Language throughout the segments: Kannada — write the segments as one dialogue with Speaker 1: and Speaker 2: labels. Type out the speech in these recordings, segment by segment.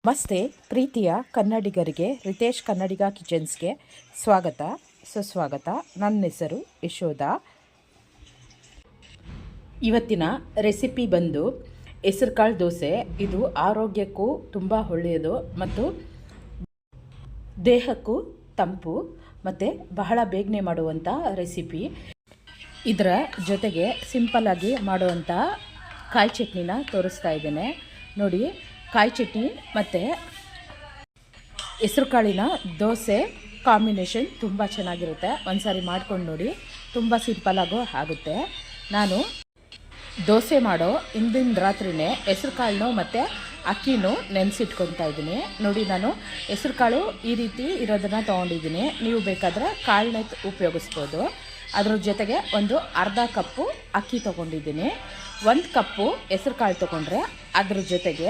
Speaker 1: ನಮಸ್ತೆ ಪ್ರೀತಿಯ ಕನ್ನಡಿಗರಿಗೆ ರಿತೇಶ್ ಕನ್ನಡಿಗ ಕಿಚನ್ಸ್ಗೆ ಸ್ವಾಗತ ಸುಸ್ವಾಗತ. ನನ್ನ ಹೆಸರು ಯಶೋಧ. ಇವತ್ತಿನ ರೆಸಿಪಿ ಬಂದು ಹೆಸರುಕಾಳು ದೋಸೆ. ಇದು ಆರೋಗ್ಯಕ್ಕೂ ತುಂಬ ಒಳ್ಳೆಯದು ಮತ್ತು ದೇಹಕ್ಕೂ ತಂಪು ಮತ್ತು ಬಹಳ ಬೇಗನೆ ಮಾಡುವಂಥ ರೆಸಿಪಿ. ಇದರ ಜೊತೆಗೆ ಸಿಂಪಲ್ಲಾಗಿ ಮಾಡುವಂಥ ಕಾಯಿ ಚಟ್ನಿನ ತೋರಿಸ್ತಾ ಇದ್ದೇನೆ ನೋಡಿ. ಕಾಯಿ ಚಟ್ನಿ ಮತ್ತು ಹೆಸರುಕಾಳಿನ ದೋಸೆ ಕಾಂಬಿನೇಷನ್ ತುಂಬ ಚೆನ್ನಾಗಿರುತ್ತೆ. ಒಂದು ಸಾರಿ ಮಾಡ್ಕೊಂಡು ನೋಡಿ, ತುಂಬ ಸಿಂಪಲ್ಲಾಗೂ ಆಗುತ್ತೆ. ನಾನು ದೋಸೆ ಮಾಡೋ ಹಿಂದಿನ ರಾತ್ರಿಯೇ ಹೆಸರುಕಾಳನ್ನು ಮತ್ತು ಅಕ್ಕಿನೂ ನೆನೆಸಿಟ್ಕೊತಾ ಇದ್ದೀನಿ ನೋಡಿ. ನಾನು ಹೆಸರುಕಾಳು ಈ ರೀತಿ ಇರೋದನ್ನು ತೊಗೊಂಡಿದ್ದೀನಿ. ನೀವು ಬೇಕಾದರೆ ಕಾಳನ್ನ ಉಪಯೋಗಿಸ್ಬೋದು. ಅದ್ರ ಜೊತೆಗೆ ಒಂದು ಅರ್ಧ ಕಪ್ಪು ಅಕ್ಕಿ ತೊಗೊಂಡಿದ್ದೀನಿ. 1 ಕಪ್ಪು ಹೆಸರುಕಾಳು ತೊಗೊಂಡ್ರೆ ಅದ್ರ ಜೊತೆಗೆ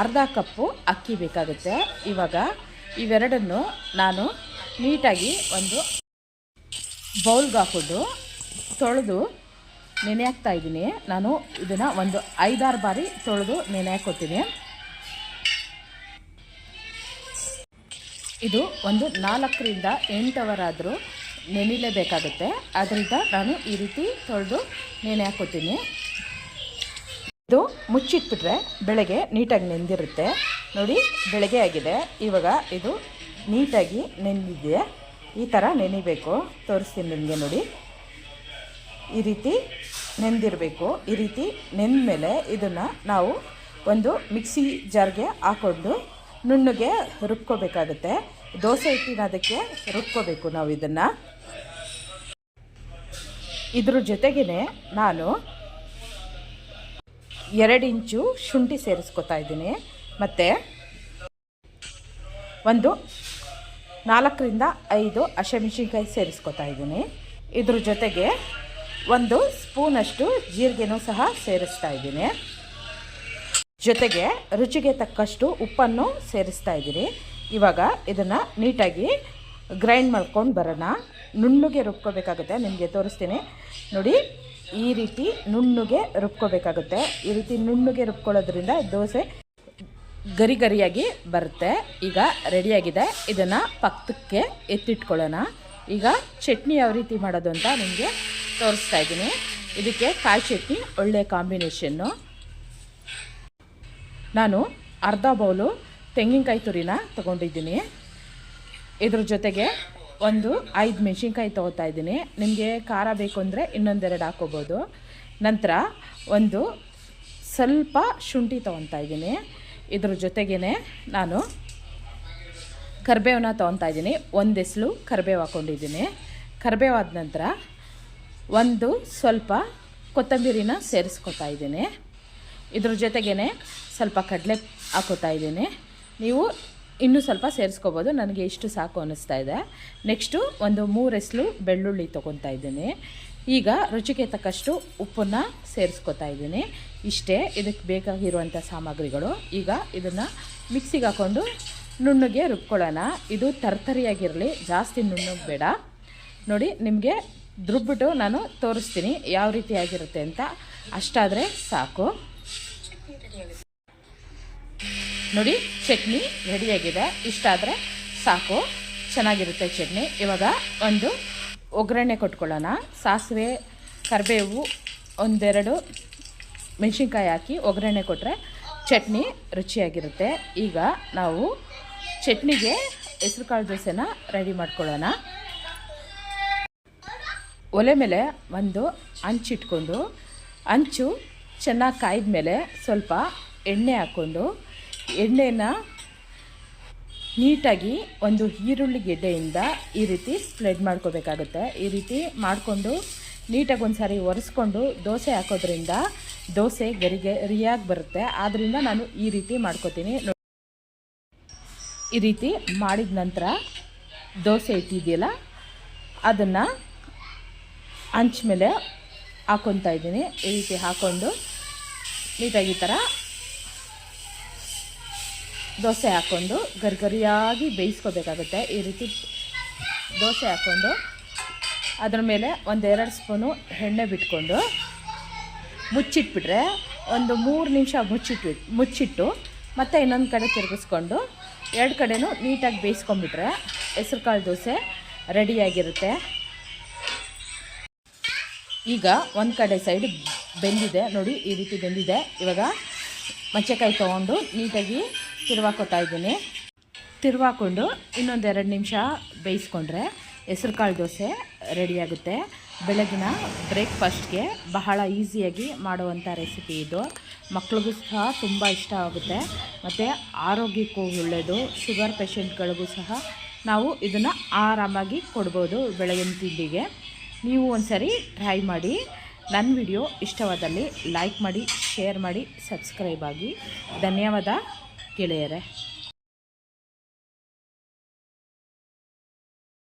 Speaker 1: ಅರ್ಧ ಕಪ್ಪು ಅಕ್ಕಿ ಬೇಕಾಗುತ್ತೆ. ಇವಾಗ ಇವೆರಡನ್ನು ನಾನು ನೀಟಾಗಿ ಒಂದು ಬೌಲ್ಗೆ ಹಾಕೊಂಡು ತೊಳೆದು ನೆನೆ ಹಾಕ್ತಾ ಇದ್ದೀನಿ. ನಾನು ಇದನ್ನು ಒಂದು 5-6 ಬಾರಿ ತೊಳೆದು ನೆನೆ ಹಾಕ್ಕೊತೀನಿ. ಇದು ಒಂದು 4ರಿಂದ 8 ಅವರ್ ಆದರೂ ನೆನೆಯಲೇಬೇಕಾಗುತ್ತೆ. ಅದರಿಂದ ನಾನು ಈ ರೀತಿ ತೊಳೆದು ನೆನೆ ಹಾಕ್ಕೊತೀನಿ. ಇದು ಮುಚ್ಚಿಟ್ಬಿಟ್ರೆ ಬೆಳಗ್ಗೆ ನೀಟಾಗಿ ನೆಂದಿರುತ್ತೆ ನೋಡಿ. ಬೆಳಗ್ಗೆ ಆಗಿದೆ, ಇವಾಗ ಇದು ನೀಟಾಗಿ ನೆಂದಿದೆ. ಈ ಥರ ನೆನಿಬೇಕು. ತೋರಿಸ್ತೀನಿ ನಿಮಗೆ ನೋಡಿ. ಈ ರೀತಿ ನೆಂದಿರಬೇಕು. ಈ ರೀತಿ ನೆಂದ ಮೇಲೆ ಇದನ್ನು ನಾವು ಒಂದು ಮಿಕ್ಸಿ ಜಾರ್ಗೆ ಹಾಕ್ಕೊಂಡು ನುಣ್ಣಗೆ ರುಬ್ಕೋಬೇಕಾಗುತ್ತೆ. ದೋಸೆ ಹಿಟ್ಟಿನ ಅದಕ್ಕೆ ರುಬ್ಕೋಬೇಕು ನಾವು ಇದನ್ನು. ಇದ್ರ ಜೊತೆಗೇ ನಾನು 2 ಇಂಚು ಶುಂಠಿ ಸೇರಿಸ್ಕೊತಾ ಇದ್ದೀನಿ ಮತ್ತು ಒಂದು 4ರಿಂದ 5 ಹಸಿಮೆಣಸಿನ್ಕಾಯಿ ಸೇರಿಸ್ಕೊತಾ ಇದ್ದೀನಿ. ಇದ್ರ ಜೊತೆಗೆ 1 ಸ್ಪೂನಷ್ಟು ಜೀರಿಗೆನೂ ಸಹ ಸೇರಿಸ್ತಾ ಇದ್ದೀನಿ. ಜೊತೆಗೆ ರುಚಿಗೆ ತಕ್ಕಷ್ಟು ಉಪ್ಪನ್ನು ಸೇರಿಸ್ತಾ ಇದ್ದೀನಿ. ಇವಾಗ ಇದನ್ನು ನೀಟಾಗಿ ಗ್ರೈಂಡ್ ಮಾಡ್ಕೊಂಡು ಬರೋಣ. ನುಣ್ಣಗೆ ರುಬ್ಕೋಬೇಕಾಗುತ್ತೆ. ನಿಮಗೆ ತೋರಿಸ್ತೀನಿ ನೋಡಿ. ಈ ರೀತಿ ನುಣ್ಣಗೆ ರುಬ್ಕೋಬೇಕಾಗುತ್ತೆ. ಈ ರೀತಿ ನುಣ್ಣಗೆ ರುಬ್ಕೊಳ್ಳೋದ್ರಿಂದ ದೋಸೆ ಗರಿ ಗರಿಯಾಗಿ ಬರುತ್ತೆ. ಈಗ ರೆಡಿಯಾಗಿದೆ. ಇದನ್ನು ಪಕ್ಕಕ್ಕೆ ಎತ್ತಿಟ್ಕೊಳ್ಳೋಣ. ಈಗ ಚಟ್ನಿ ಯಾವ ರೀತಿ ಮಾಡೋದು ಅಂತ ನಿಮಗೆ ತೋರಿಸ್ತಾ ಇದ್ದೀನಿ. ಇದಕ್ಕೆ ಕಾಯಿ ಚಟ್ನಿ ಒಳ್ಳೆಯ ಕಾಂಬಿನೇಷನ್ನು. ನಾನು ಅರ್ಧ ಬೌಲು ತೆಂಗಿನಕಾಯಿ ತುರಿನ ತೊಗೊಂಡಿದ್ದೀನಿ. ಇದ್ರ ಜೊತೆಗೆ ಒಂದು 5 ಮೆಣಸಿನ್ಕಾಯಿ ತೊಗೋತಾ ಇದ್ದೀನಿ. ನಿಮಗೆ ಖಾರ ಬೇಕು ಅಂದರೆ ಇನ್ನೊಂದೆರಡು ಹಾಕ್ಕೋಬೋದು. ನಂತರ ಒಂದು ಸ್ವಲ್ಪ ಶುಂಠಿ ತೊಗೊತಾ ಇದ್ದೀನಿ. ಇದ್ರ ಜೊತೆಗೇ ನಾನು ಕರಿಬೇವನ್ನ ತೊಗೊತಾ ಇದ್ದೀನಿ. 1 ಎಸಳು ಕರಿಬೇವು ಹಾಕ್ಕೊಂಡಿದ್ದೀನಿ. ಕರಿಬೇವಾದ ನಂತರ ಒಂದು ಸ್ವಲ್ಪ ಕೊತ್ತಂಬರಿನ ಸೇರಿಸ್ಕೊತಾ ಇದ್ದೀನಿ. ಇದ್ರ ಜೊತೆಗೇ ಸ್ವಲ್ಪ ಕಡಲೆ ಹಾಕೋತಾ ಇದ್ದೀನಿ. ನೀವು ಇನ್ನೂ ಸ್ವಲ್ಪ ಸೇರಿಸ್ಕೋಬೋದು. ನನಗೆ ಇಷ್ಟು ಸಾಕು ಅನ್ನಿಸ್ತಾ ಇದೆ. ನೆಕ್ಸ್ಟು ಒಂದು 3 ಎಸಳು ಬೆಳ್ಳುಳ್ಳಿ ತೊಗೊತಾ ಇದ್ದೀನಿ. ಈಗ ರುಚಿಗೆ ತಕ್ಕಷ್ಟು ಉಪ್ಪನ್ನು ಸೇರಿಸ್ಕೊತಾ ಇದ್ದೀನಿ. ಇಷ್ಟೇ ಇದಕ್ಕೆ ಬೇಕಾಗಿರುವಂಥ ಸಾಮಗ್ರಿಗಳು. ಈಗ ಇದನ್ನು ಮಿಕ್ಸಿಗೆ ಹಾಕ್ಕೊಂಡು ನುಣ್ಣಗೆ ರುಬ್ಕೊಳ್ಳೋಣ. ಇದು ತರ್ತರಿಯಾಗಿರಲಿ, ಜಾಸ್ತಿ ನುಣ್ಣಗೆ ಬೇಡ ನೋಡಿ. ನಿಮಗೆ ರುಬ್ಬಿಟ್ಟು ನಾನು ತೋರಿಸ್ತೀನಿ ಯಾವ ರೀತಿ ಆಗಿರುತ್ತೆ ಅಂತ. ಅಷ್ಟಾದರೆ ಸಾಕು ನೋಡಿ. ಚಟ್ನಿ ರೆಡಿಯಾಗಿದೆ. ಇಷ್ಟಾದರೆ ಸಾಕು, ಚೆನ್ನಾಗಿರುತ್ತೆ ಚಟ್ನಿ. ಇವಾಗ ಒಂದು ಒಗ್ಗರಣೆ ಕೊಟ್ಕೊಳ್ಳೋಣ. ಸಾಸಿವೆ, ಕರಿಬೇವು, 1-2 ಮೆಣಸಿನ್ಕಾಯಿ ಹಾಕಿ ಒಗ್ಗರಣೆ ಕೊಟ್ಟರೆ ಚಟ್ನಿ ರುಚಿಯಾಗಿರುತ್ತೆ. ಈಗ ನಾವು ಚಟ್ನಿಗೆ ಹೆಸರುಕಾಳು ದೋಸೆನ ರೆಡಿ ಮಾಡ್ಕೊಳ್ಳೋಣ. ಒಲೆ ಮೇಲೆ ಒಂದು ಹಂಚಿಟ್ಕೊಂಡು, ಹಂಚು ಚೆನ್ನಾಗಿ ಕಾಯ್ದ ಮೇಲೆ ಸ್ವಲ್ಪ ಎಣ್ಣೆ ಹಾಕ್ಕೊಂಡು, ಎಣ್ಣೆನ ನೀಟಾಗಿ ಒಂದು ಈರುಳ್ಳಿ ಗೆಡ್ಡೆಯಿಂದ ಈ ರೀತಿ ಸ್ಪ್ರೆಡ್ ಮಾಡ್ಕೋಬೇಕಾಗುತ್ತೆ. ಈ ರೀತಿ ಮಾಡಿಕೊಂಡು ನೀಟಾಗಿ ಒಂದು ಸಾರಿ ಒರೆಸ್ಕೊಂಡು ದೋಸೆ ಹಾಕೋದ್ರಿಂದ ದೋಸೆ ಗರಿಯಾಗಿ ಬರುತ್ತೆ. ಆದ್ದರಿಂದ ನಾನು ಈ ರೀತಿ ಮಾಡ್ಕೋತೀನಿ. ಈ ರೀತಿ ಮಾಡಿದ ನಂತರ ದೋಸೆ ಇಟ್ಟಿದೆಯಲ್ಲ ಅದನ್ನು ಹಂಚ ಮೇಲೆ ಹಾಕ್ಕೊತಾ ಇದ್ದೀನಿ. ಈ ರೀತಿ ಹಾಕ್ಕೊಂಡು ನೀಟಾಗಿ ಈ ಥರ ದೋಸೆ ಹಾಕ್ಕೊಂಡು ಗರಿಗರಿಯಾಗಿ ಬೇಯಿಸ್ಕೋಬೇಕಾಗುತ್ತೆ. ಈ ರೀತಿ ದೋಸೆ ಹಾಕ್ಕೊಂಡು ಅದ್ರ ಮೇಲೆ 1-2 ಸ್ಪೂನು ಎಣ್ಣೆ ಬಿಟ್ಕೊಂಡು ಮುಚ್ಚಿಟ್ಬಿಟ್ರೆ ಒಂದು 3 ನಿಮಿಷ ಮುಚ್ಚಿಟ್ಟು ಮತ್ತು ಇನ್ನೊಂದು ಕಡೆ ತಿರುಗಿಸ್ಕೊಂಡು 2 ಕಡೆನೂ ನೀಟಾಗಿ ಬೇಯಿಸ್ಕೊಂಡ್ಬಿಟ್ರೆ ಹೆಸ್ರು ಕಾಳು ದೋಸೆ ರೆಡಿಯಾಗಿರುತ್ತೆ. ಈಗ ಒಂದು ಕಡೆ ಸೈಡ್ ಬೆಂದಿದೆ ನೋಡಿ, ಈ ರೀತಿ ಬೆಂದಿದೆ. ಇವಾಗ ಮಚ್ಚೆಕಾಯಿ ತೊಗೊಂಡು ನೀಟಾಗಿ ತಿರುವಾಕೋತಾ ಇದ್ದೀನಿ. ತಿರುವಾಕೊಂಡು ಇನ್ನೊಂದು 2 ನಿಮಿಷ ಬೇಯಿಸ್ಕೊಂಡ್ರೆ ಹೆಸ್ರು ಕಾಳು ದೋಸೆ ರೆಡಿಯಾಗುತ್ತೆ. ಬೆಳಗಿನ ಬ್ರೇಕ್ಫಾಸ್ಟ್ಗೆ ಬಹಳ ಈಸಿಯಾಗಿ ಮಾಡುವಂಥ ರೆಸಿಪಿ ಇದು. ಮಕ್ಳಿಗೂ ಸಹ ತುಂಬ ಇಷ್ಟ ಆಗುತ್ತೆ ಮತ್ತು ಆರೋಗ್ಯಕ್ಕೂ ಒಳ್ಳೆಯದು. ಶುಗರ್ ಪೇಷಂಟ್ಗಳಿಗೂ ಸಹ ನಾವು ಇದನ್ನು ಆರಾಮಾಗಿ ಕೊಡ್ಬೋದು ಬೆಳಗಿನ ತಿಂಡಿಗೆ. ನೀವು ಒಂದ್ಸರಿ ಟ್ರೈ ಮಾಡಿ. ನನ್ನ ವಿಡಿಯೋ ಇಷ್ಟವಾದಲ್ಲಿ ಲೈಕ್ ಮಾಡಿ, ಶೇರ್ ಮಾಡಿ, ಸಬ್ಸ್ಕ್ರೈಬ್ ಆಗಿ. ಧನ್ಯವಾದ ಗೆಳೆಯರೇ.